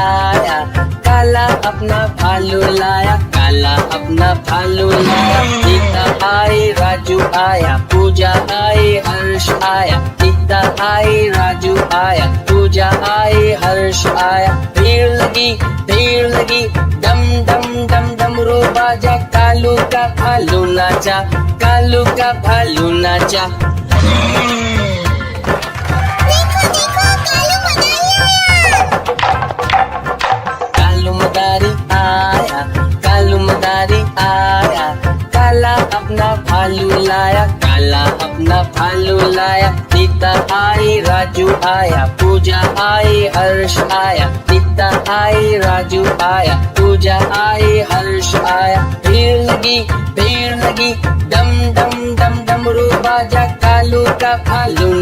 आया, काला अपना भालू लाया, काला अपना भालू लाया। सीता आई, राजू आया, पूजा आई, हर्ष आया। सीता आई, राजू आया, पूजा आई, हर्ष आया। भीड़ लगी, डम डम डम डमरू बाजा, कालू का भालू नाचा, कालू का भालू नाचा। कालू मदारी आया, कालू मदारी आया, काला अपना भालू लाया, काला अपना भालू लाया। सीता आई, राजू आया, पूजा आई, हर्ष आया। सीता आई, राजू आया, पूजा आई, हर्ष आया। भीड़ लगी, डम डम डम डमरू बाजा, कालू का भालू।